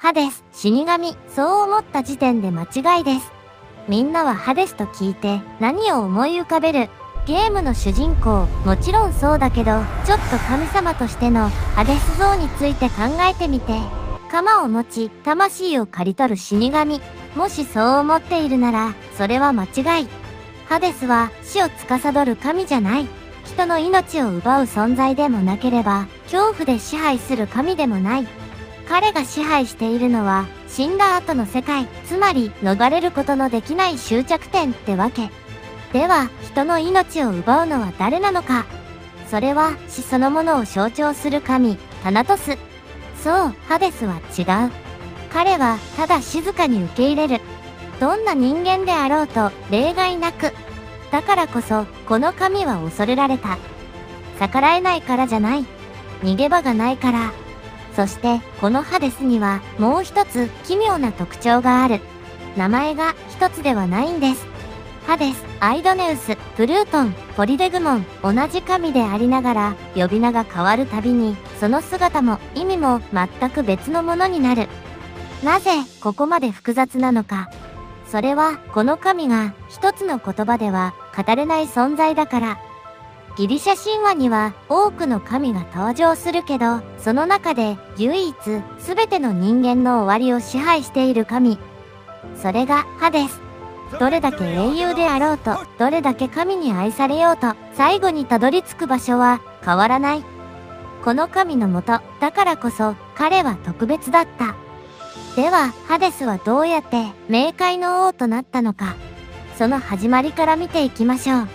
ハデス、死神、そう思った時点で間違いです。みんなはハデスと聞いて何を思い浮かべる？ゲームの主人公、もちろんそうだけど、ちょっと神様としてのハデス像について考えてみて。鎌を持ち、魂を刈り取る死神。もしそう思っているなら、それは間違い。ハデスは死を司る神じゃない。人の命を奪う存在でもなければ、恐怖で支配する神でもない。彼が支配しているのは、死んだ後の世界、つまり逃れることのできない終着点ってわけ。では、人の命を奪うのは誰なのか？それは死そのものを象徴する神、タナトス。そう、ハデスは違う。彼はただ静かに受け入れる。どんな人間であろうと例外なく。だからこそ、この神は恐れられた。逆らえないからじゃない。逃げ場がないから。そして、このハデスにはもう一つ奇妙な特徴がある。名前が一つではないんです。ハデス、アイドネウス、プルートン、ポリデグモン、同じ神でありながら、呼び名が変わるたびに、その姿も意味も全く別のものになる。なぜ、ここまで複雑なのか。それは、この神が一つの言葉では語れない存在だから。ギリシャ神話には多くの神が登場するけど、その中で唯一全ての人間の終わりを支配している神。それがハデス。どれだけ英雄であろうと、どれだけ神に愛されようと、最後にたどり着く場所は変わらない。この神のもと、だからこそ彼は特別だった。では、ハデスはどうやって冥界の王となったのか。その始まりから見ていきましょう。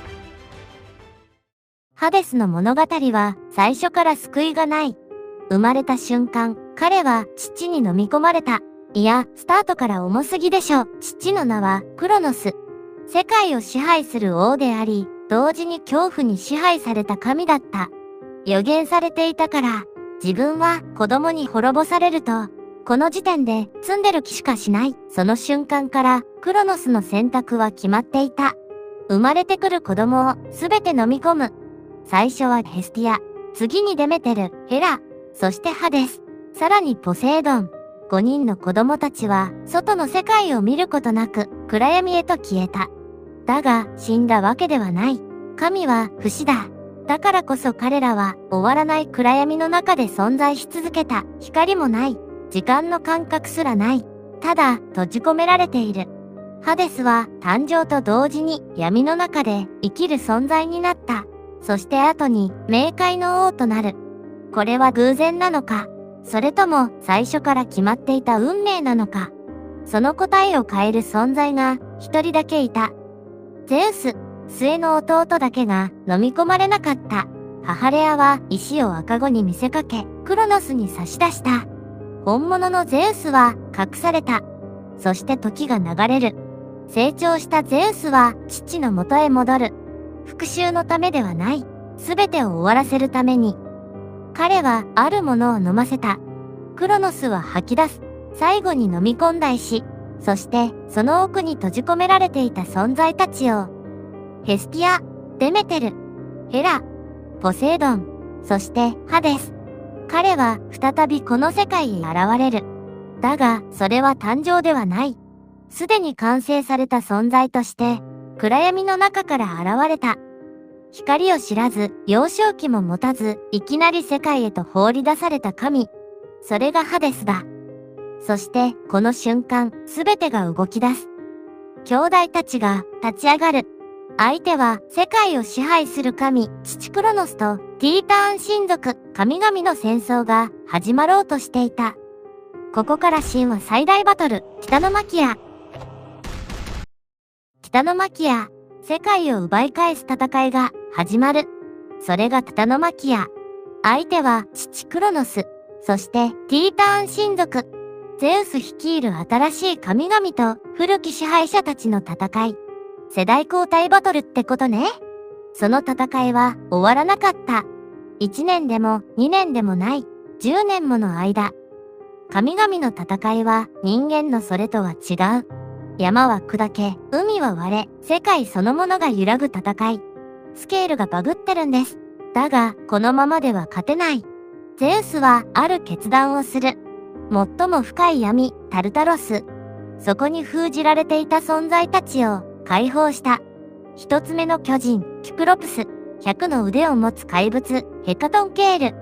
ハデスの物語は最初から救いがない。生まれた瞬間、彼は父に飲み込まれた。いや、スタートから重すぎでしょ。父の名はクロノス。世界を支配する王であり、同時に恐怖に支配された神だった。予言されていたから、自分は子供に滅ぼされると、この時点で積んでる気しかしない。その瞬間からクロノスの選択は決まっていた。生まれてくる子供をすべて飲み込む。最初はヘスティア、次にデメテル、ヘラ、そしてハデス、さらにポセイドン。5人の子供たちは外の世界を見ることなく暗闇へと消えた。だが死んだわけではない。神は不死だ。だからこそ彼らは終わらない暗闇の中で存在し続けた。光もない。時間の感覚すらない。ただ閉じ込められている。ハデスは誕生と同時に闇の中で生きる存在になった。そして後に冥界の王となる。これは偶然なのか、それとも最初から決まっていた運命なのか。その答えを変える存在が一人だけいた。ゼウス、末の弟だけが飲み込まれなかった。母レアは石を赤子に見せかけ、クロノスに差し出した。本物のゼウスは隠された。そして時が流れる。成長したゼウスは父の元へ戻る。復讐のためではない。すべてを終わらせるために。彼はあるものを飲ませた。クロノスは吐き出す。最後に飲み込んだ石。そしてその奥に閉じ込められていた存在たちを。ヘスティア、デメテル、ヘラ、ポセイドン、そしてハデス。彼は再びこの世界へ現れる。だがそれは誕生ではない。すでに完成された存在として暗闇の中から現れた。光を知らず、幼少期も持たず、いきなり世界へと放り出された神。それがハデスだ。そして、この瞬間、すべてが動き出す。兄弟たちが立ち上がる。相手は、世界を支配する神、父クロノスと、ティーターン神族、神々の戦争が始まろうとしていた。ここから神話最大バトル、ティタノマキア。ティタノマキア。世界を奪い返す戦いが始まる。それがティタノマキア。相手は父クロノス。そしてティーターン神族。ゼウス率いる新しい神々と古き支配者たちの戦い。世代交代バトルってことね。その戦いは終わらなかった。1年でも2年でもない。10年もの間。神々の戦いは人間のそれとは違う。山は砕け、海は割れ、世界そのものが揺らぐ戦い。スケールがバグってるんです。だが、このままでは勝てない。ゼウスはある決断をする。最も深い闇、タルタロス。そこに封じられていた存在たちを解放した。一つ目の巨人、キュクロプス。100の腕を持つ怪物、ヘカトンケール。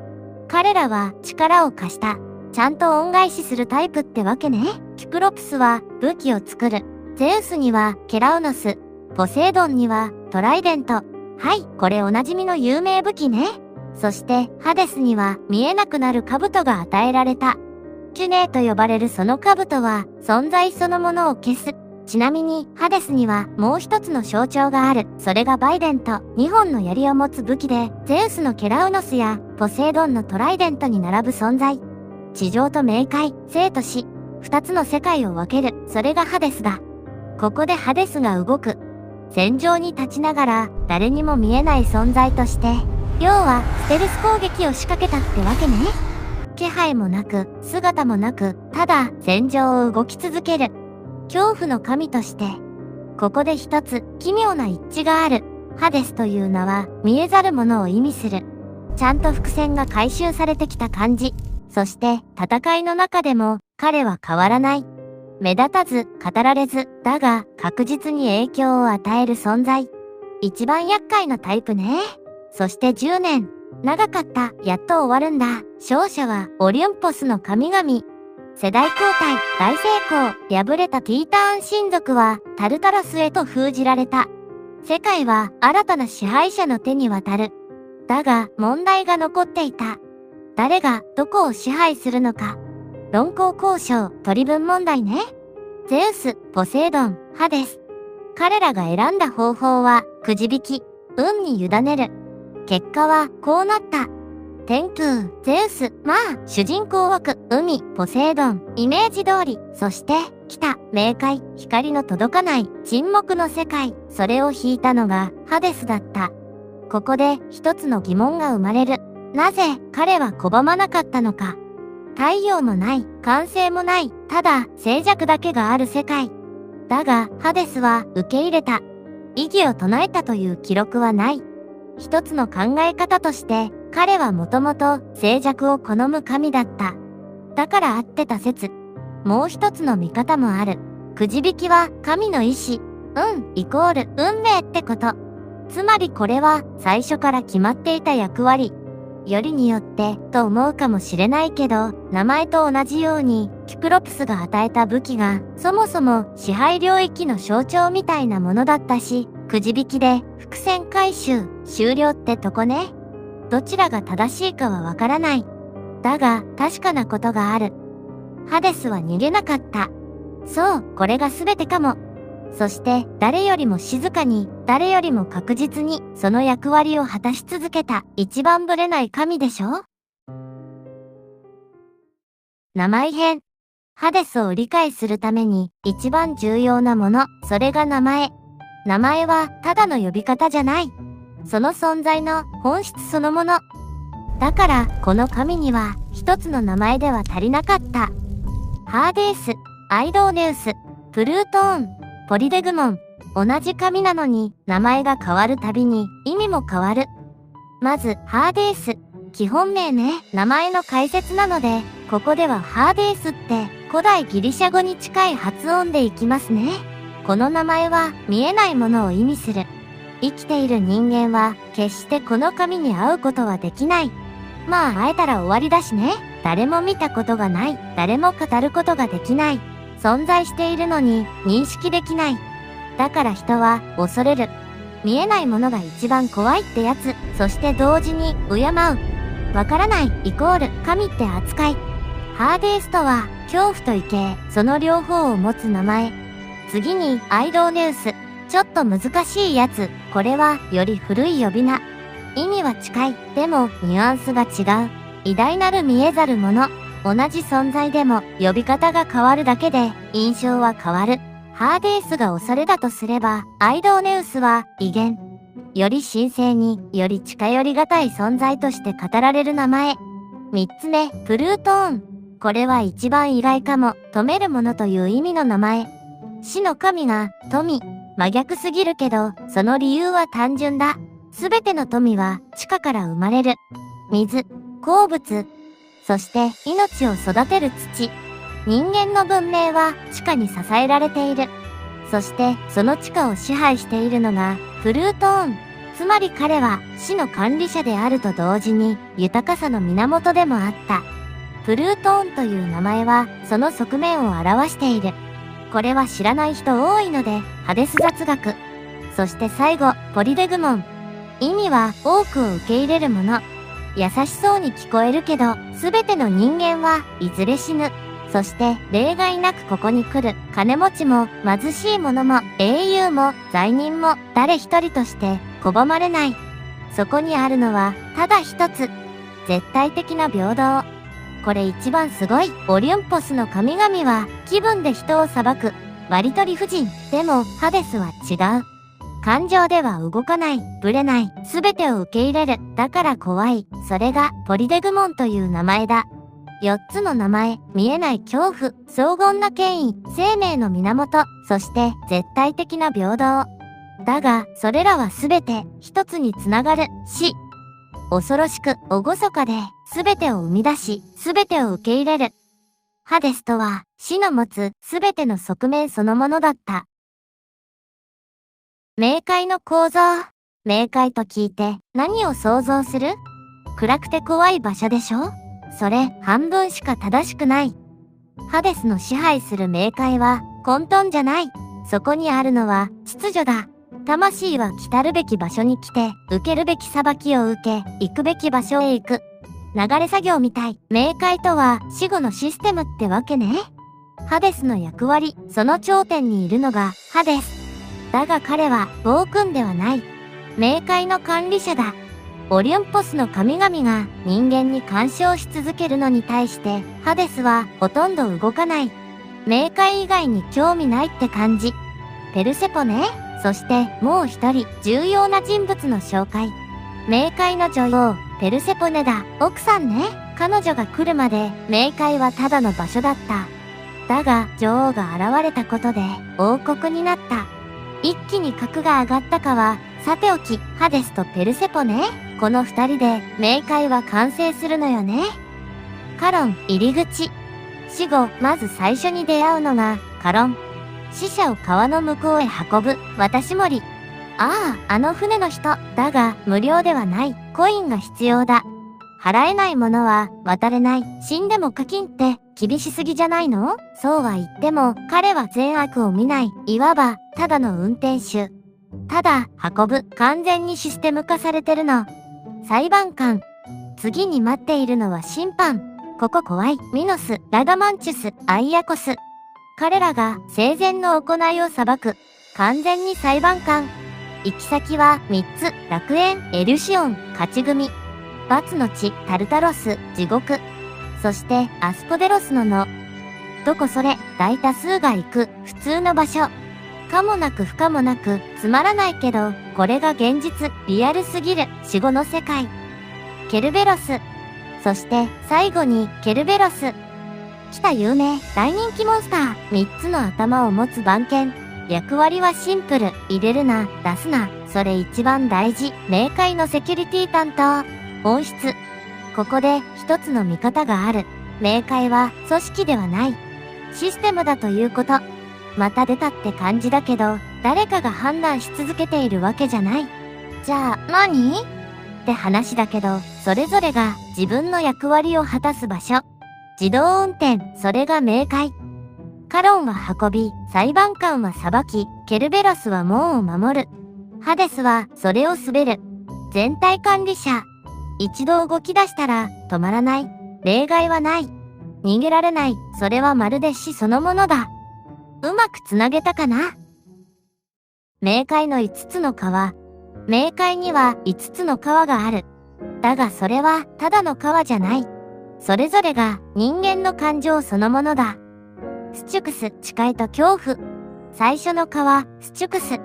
彼らは力を貸した。ちゃんと恩返しするタイプってわけね。キュクロプスは武器を作る。ゼウスにはケラウノス。ポセイドンにはトライデント。はい、これおなじみの有名武器ね。そしてハデスには見えなくなる兜が与えられた。キュネーと呼ばれるその兜は存在そのものを消す。ちなみにハデスにはもう一つの象徴がある。それがバイデント。2本の槍を持つ武器でゼウスのケラウノスやポセイドンのトライデントに並ぶ存在。地上と冥界、生と死。二つの世界を分ける。それがハデスだ。ここでハデスが動く。戦場に立ちながら誰にも見えない存在として、要はステルス攻撃を仕掛けたってわけね。気配もなく、姿もなく、ただ戦場を動き続ける。恐怖の神として。ここで一つ奇妙な一致がある。ハデスという名は見えざるものを意味する。ちゃんと伏線が回収されてきた感じ。そして戦いの中でも彼は変わらない。目立たず、語られず、だが確実に影響を与える存在。一番厄介なタイプね。そして10年。長かった。やっと終わるんだ。勝者はオリュンポスの神々。世代交代、大成功。敗れたティーターン親族はタルタロスへと封じられた。世界は新たな支配者の手に渡る。だが問題が残っていた。誰がどこを支配するのか。論功交渉、取り分問題ね。ゼウス、ポセイドン、ハデス。彼らが選んだ方法はくじ引き、運に委ねる。結果はこうなった。天空、ゼウス、主人公枠、海、ポセイドン、イメージ通り。そして、北、冥界、光の届かない沈黙の世界。それを引いたのがハデスだった。ここで一つの疑問が生まれる。なぜ彼は拒まなかったのか。太陽もない、完成もない、ただ静寂だけがある世界。だがハデスは受け入れた。異議を唱えたという記録はない。一つの考え方として彼はもともと静寂を好む神だった。だから合ってた説。もう一つの見方もある。くじ引きは神の意志。イコール運命ってこと。つまりこれは最初から決まっていた役割。よりによってと思うかもしれないけど、名前と同じようにキュクロプスが与えた武器がそもそも支配領域の象徴みたいなものだったし、くじ引きで伏線回収終了ってとこね。どちらが正しいかはわからない。だが確かなことがある。ハデスは逃げなかった。そう、これが全てかも。そして誰よりも静かに、誰よりも確実にその役割を果たし続けた一番ぶれない神でしょ。名前編。ハデスを理解するために一番重要なもの、それが名前。名前はただの呼び方じゃない。その存在の本質そのもの。だからこの神には一つの名前では足りなかった。ハーデース、アイドーネウス、プルートーン、ポリデグモン。同じ神なのに名前が変わるたびに意味も変わる。まずハーデース。基本名ね。名前の解説なので、ここではハーデースって古代ギリシャ語に近い発音でいきますね。この名前は見えないものを意味する。生きている人間は決してこの神に会うことはできない。会えたら終わりだしね。誰も見たことがない。誰も語ることができない。存在しているのに認識できない。だから人は恐れる。見えないものが一番怖いってやつ。そして同時に敬う。わからないイコール神って扱い。ハーデースとは恐怖と畏敬、その両方を持つ名前。次にアイドーネウス。ちょっと難しいやつ。これはより古い呼び名。意味は近い。でもニュアンスが違う。偉大なる見えざるもの。同じ存在でも呼び方が変わるだけで印象は変わる。ハーデースが恐れだとすれば、アイドーネウスは威厳。より神聖に、より近寄りがたい存在として語られる名前。三つ目、プルートーン。これは一番意外かも。止めるものという意味の名前。死の神が富。真逆すぎるけど、その理由は単純だ。すべての富は地下から生まれる。水、鉱物。そして命を育てる土。人間の文明は地下に支えられている。そしてその地下を支配しているのがプルートーン。つまり彼は死の管理者であると同時に豊かさの源でもあった。プルートーンという名前はその側面を表している。これは知らない人多いので、ハデス雑学。そして最後、ポリデグモン。意味は多くを受け入れるもの。優しそうに聞こえるけど、すべての人間はいずれ死ぬ。そして例外なくここに来る金持ちも貧しい者も英雄も罪人も誰一人として拒まれない。そこにあるのはただ一つ。絶対的な平等。これ一番すごい。オリュンポスの神々は気分で人を裁く。割と理不尽。でもハデスは違う。感情では動かない、ぶれない、すべてを受け入れる。だから怖い。それがポリデグモンという名前だ。4つの名前、見えない恐怖、荘厳な権威、生命の源、そして絶対的な平等。だが、それらはすべて一つにつながる。死。恐ろしく、厳かで、すべてを生み出し、すべてを受け入れる。ハデスとは、死の持つすべての側面そのものだった。冥界の構造。冥界と聞いて何を想像する？暗くて怖い場所でしょ？それ半分しか正しくない。ハデスの支配する冥界は混沌じゃない。そこにあるのは秩序だ。魂は来たるべき場所に来て、受けるべき裁きを受け、行くべき場所へ行く。流れ作業みたい。冥界とは死後のシステムってわけね。ハデスの役割、その頂点にいるのがハデス。だが彼は暴君ではない。冥界の管理者だ。オリュンポスの神々が人間に干渉し続けるのに対して、ハデスはほとんど動かない。冥界以外に興味ないって感じ。ペルセポネ？そしてもう一人重要な人物の紹介。冥界の女王、ペルセポネだ。奥さんね。彼女が来るまで冥界はただの場所だった。だが女王が現れたことで王国になった。一気に格が上がったかはさておき、ハデスとペルセポネ、この二人で冥界は完成するのよね。カロン、入り口。死後、まず最初に出会うのがカロン。死者を川の向こうへ運ぶ渡し森。ああ、あの船の人。だが無料ではない。コインが必要だ。払えないものは渡れない。死んでも課金って厳しすぎじゃないの？そうは言っても彼は善悪を見ない。いわばただの運転手。ただ運ぶ。完全にシステム化されてるの。裁判官。次に待っているのは審判。ここ怖い。ミノス、ラダマンチュス、アイアコス。彼らが生前の行いを裁く。完全に裁判官。行き先は3つ。楽園、エルシオン、勝ち組。罰の地、タルタロス、地獄。そしてアスポデロスの野。どこそれ？大多数が行く普通の場所。可もなく不可もなくつまらないけど、これが現実。リアルすぎる死後の世界。ケルベロス。そして最後にケルベロス。来た有名大人気モンスター。3つの頭を持つ番犬。役割はシンプル。入れるな、出すな。それ一番大事。冥界のセキュリティ担当。本質。ここで一つの見方がある。冥界は組織ではない。システムだということ。また出たって感じだけど、誰かが判断し続けているわけじゃない。じゃあ何？って話だけど、それぞれが自分の役割を果たす場所。自動運転、それが冥界。カロンは運び、裁判官は裁き、ケルベロスは門を守る。ハデスはそれを滑る。全体管理者。一度動き出したら止まらない。例外はない。逃げられない。それはまるで死そのものだ。うまくつなげたかな？冥界の5つの川。冥界には5つの川がある。だがそれはただの川じゃない。それぞれが人間の感情そのものだ。スチュクス、誓いと恐怖。最初の川、スチュクス。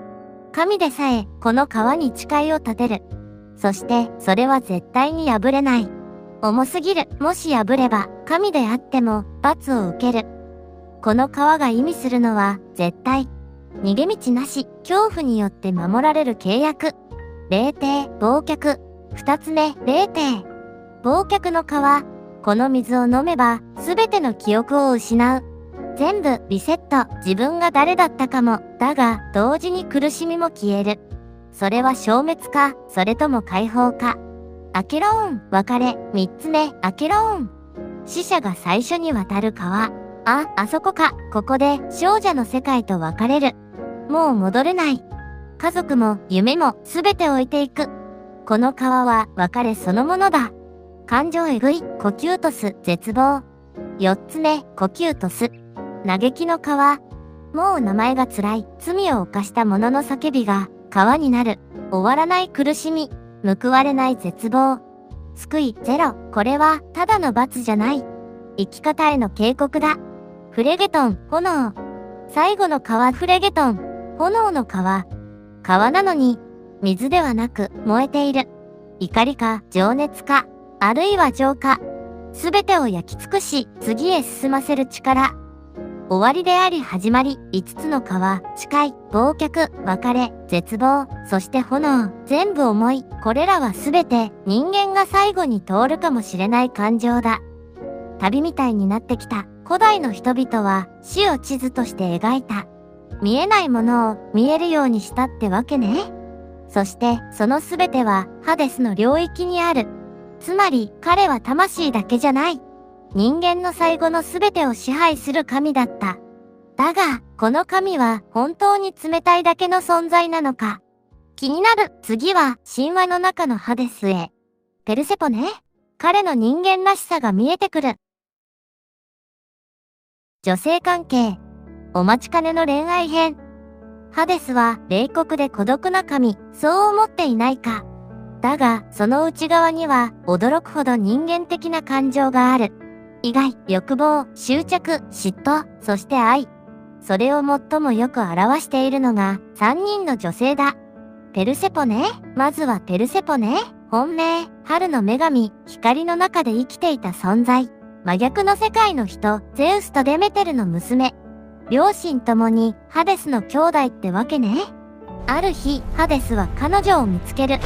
神でさえこの川に誓いを立てる。そしてそれは絶対に破れない。重すぎる。もし破れば神であっても罰を受ける。この川が意味するのは絶対。逃げ道なし。恐怖によって守られる契約。霊帝、忘却。2つ目、霊帝。忘却の川。この水を飲めば、すべての記憶を失う。全部リセット。自分が誰だったかも。だが、同時に苦しみも消える。それは消滅か、それとも解放か。アケローン、別れ。三つ目、アケローン。死者が最初に渡る川。あそこか。ここで少女の世界と別れる。もう戻れない。家族も夢もすべて置いていく。この川は別れそのものだ。感情えぐい、コキュートス、絶望。四つ目、コキュートス。嘆きの川。もう名前が辛い。罪を犯した者の叫びが川になる。終わらない苦しみ。報われない絶望。救いゼロ。これはただの罰じゃない。生き方への警告だ。フレゲトン、炎。最後の川フレゲトン。炎の川。川なのに、水ではなく燃えている。怒りか情熱か、あるいは情か。すべてを焼き尽くし、次へ進ませる力。終わりであり始まり、五つの川、誓い、忘却、別れ、絶望、そして炎、全部重い。これらはすべて人間が最後に通るかもしれない感情だ。旅みたいになってきた。古代の人々は死を地図として描いた。見えないものを見えるようにしたってわけね。そしてそのすべてはハデスの領域にある。つまり彼は魂だけじゃない。人間の最後のすべてを支配する神だった。だが、この神は本当に冷たいだけの存在なのか。気になる。次は神話の中のハデスへ。ペルセポネ。彼の人間らしさが見えてくる。女性関係。お待ちかねの恋愛編。ハデスは冷酷で孤独な神、そう思っていないか。だが、その内側には驚くほど人間的な感情がある。意外、欲望、執着、嫉妬、そして愛。それを最もよく表しているのが3人の女性だ。ペルセポネ。まずはペルセポネ。本命、春の女神、光の中で生きていた存在。真逆の世界の人、ゼウスとデメテルの娘。両親ともにハデスの兄弟ってわけね。ある日、ハデスは彼女を見つける。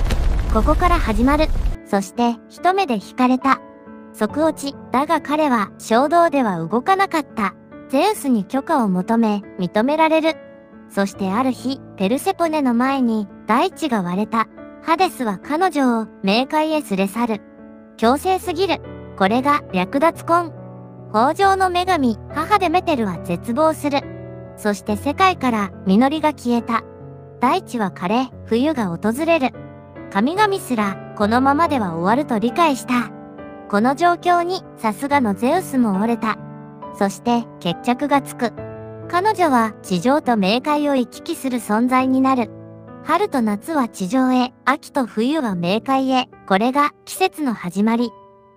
ここから始まる。そして一目で惹かれた。即落ち。だが彼は衝動では動かなかった。ゼウスに許可を求め、認められる。そしてある日、ペルセポネの前に大地が割れた。ハデスは彼女を冥界へ連れ去る。強制すぎる。これが略奪婚。豊穣の女神、母デメテルは絶望する。そして世界から実りが消えた。大地は枯れ、冬が訪れる。神々すらこのままでは終わると理解した。この状況にさすがのゼウスも折れた。そして決着がつく。彼女は地上と冥界を行き来する存在になる。春と夏は地上へ、秋と冬は冥界へ。これが季節の始まり。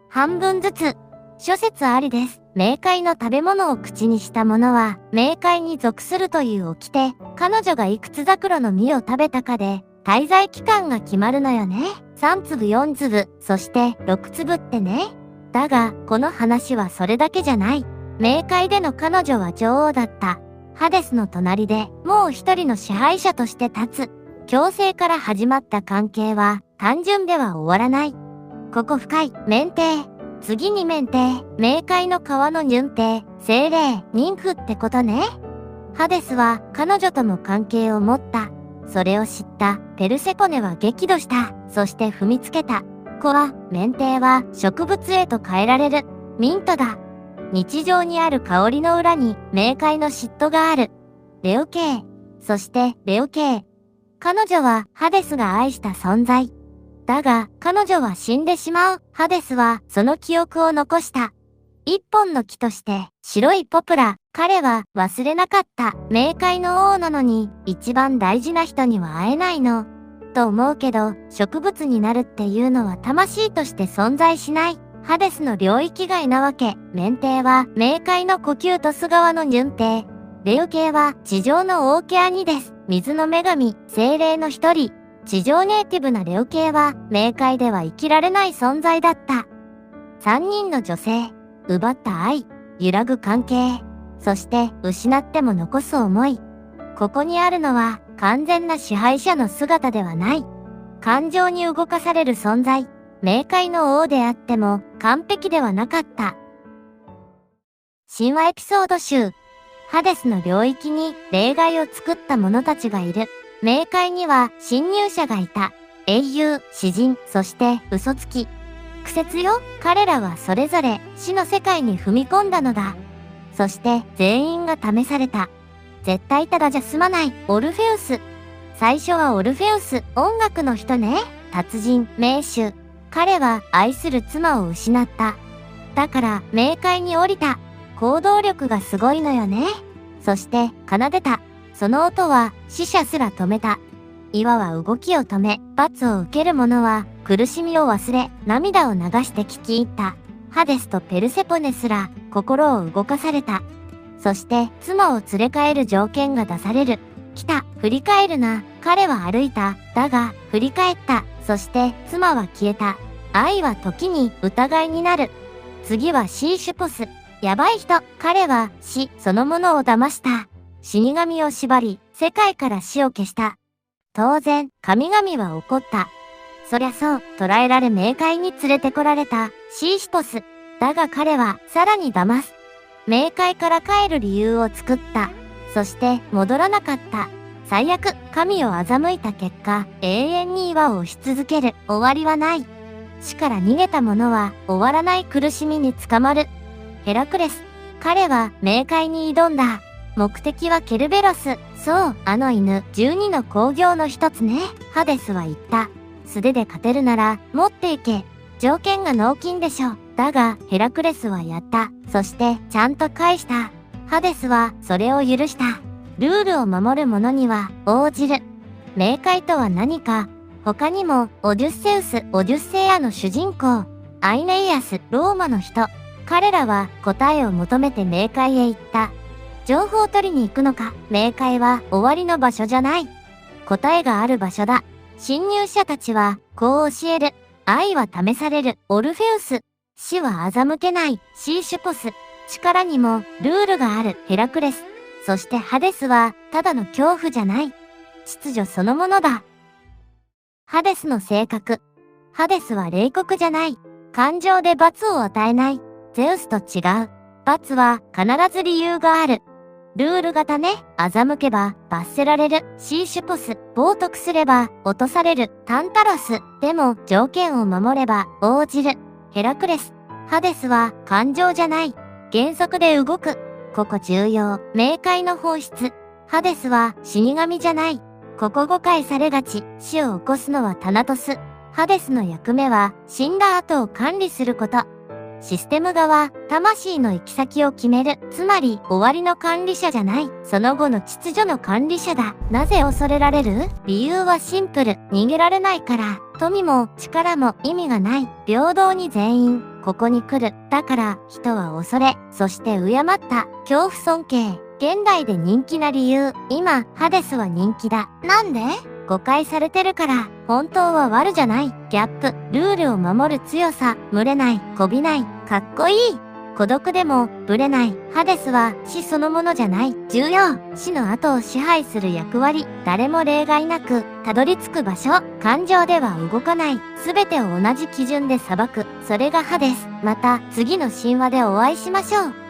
半分ずつ。諸説ありです。冥界の食べ物を口にした者は冥界に属するという掟。彼女がいくつザクロの実を食べたかで滞在期間が決まるのよね。3粒4粒、そして6粒ってね。だが、この話はそれだけじゃない。冥界での彼女は女王だった。ハデスの隣でもう一人の支配者として立つ。共生から始まった関係は単純では終わらない。ここ深い。免停。次に免停。冥界の川のニュンテ精霊、妊婦ってことね。ハデスは彼女とも関係を持った。それを知ったペルセポネは激怒した。そして踏みつけた。子は、免停は植物へと変えられる。ミントだ。日常にある香りの裏に冥界の嫉妬がある。レオ系。そしてレオ系。彼女はハデスが愛した存在。だが、彼女は死んでしまう。ハデスはその記憶を残した。一本の木として白いポプラ。彼は忘れなかった。冥界の王なのに一番大事な人には会えないの。と思うけど、植物になるっていうのは魂として存在しない。ハデスの領域外なわけ。免停は冥界のコキュートス側のニュンテ。レオ系は地上のオーケアニです。水の女神、精霊の一人。地上ネイティブなレオ系は冥界では生きられない存在だった。3人の女性、奪った愛、揺らぐ関係、そして失っても残す思い。ここにあるのは完全な支配者の姿ではない。感情に動かされる存在。冥界の王であっても完璧ではなかった。神話エピソード集。ハデスの領域に例外を作った者たちがいる。冥界には侵入者がいた。英雄、詩人、そして嘘つき。苦節よ。彼らはそれぞれ死の世界に踏み込んだのだ。そして全員が試された。絶対ただじゃ済まない。オルフェウス。最初はオルフェウス、音楽の人ね。達人、名手。彼は愛する妻を失った。だから冥界に降りた。行動力がすごいのよね。そして奏でた。その音は死者すら止めた。岩は動きを止め、罰を受ける者は苦しみを忘れ、涙を流して聞き入った。ハデスとペルセポネすら心を動かされた。そして妻を連れ帰る条件が出される。来た、振り返るな。彼は歩いた。だが、振り返った。そして妻は消えた。愛は時に疑いになる。次はシーシュポス。やばい人。彼は死そのものを騙した。死神を縛り、世界から死を消した。当然、神々は怒った。そりゃそう、捕らえられ冥界に連れてこられたシーシュポス。だが彼はさらに騙す。冥界から帰る理由を作った。そして戻らなかった。最悪、神を欺いた結果、永遠に岩を押し続ける。終わりはない。死から逃げた者は終わらない苦しみに捕まる。ヘラクレス。彼は冥界に挑んだ。目的はケルベロス。そう、あの犬、12の興行の一つね。ハデスは言った。素手で勝てるなら、持っていけ。条件が納金でしょ。だが、ヘラクレスはやった。そして、ちゃんと返した。ハデスは、それを許した。ルールを守る者には、応じる。冥界とは何か。他にも、オデュッセウス、オデュッセイアの主人公。アイネイアス、ローマの人。彼らは、答えを求めて冥界へ行った。情報を取りに行くのか。冥界は終わりの場所じゃない。答えがある場所だ。侵入者たちは、こう教える。愛は試される。オルフェウス。死は欺けない。シーシュポス。力にも、ルールがある。ヘラクレス。そしてハデスは、ただの恐怖じゃない。秩序そのものだ。ハデスの性格。ハデスは冷酷じゃない。感情で罰を与えない。ゼウスと違う。罰は必ず理由がある。ルール型ね。欺けば罰せられる。シーシュポス。冒涜すれば落とされる。タンタロス。でも条件を守れば応じる。ヘラクレス。ハデスは感情じゃない。原則で動く。ここ重要。冥界の本質。ハデスは死神じゃない。ここ誤解されがち。死を起こすのはタナトス。ハデスの役目は死んだ後を管理すること。システム側、魂の行き先を決める。つまり、終わりの管理者じゃない。その後の秩序の管理者だ。なぜ恐れられる？理由はシンプル。逃げられないから。富も力も意味がない。平等に全員、ここに来る。だから、人は恐れ、そして敬った。恐怖尊敬。現代で人気な理由。今、ハデスは人気だ。なんで？誤解されてるから、本当は悪じゃない。ギャップ、ルールを守る強さ、群れない、こびない、かっこいい。孤独でも、ぶれない。ハデスは死そのものじゃない。重要。死の後を支配する役割。誰も例外なく、たどり着く場所。感情では動かない。すべてを同じ基準で裁く。それがハデス。また、次の神話でお会いしましょう。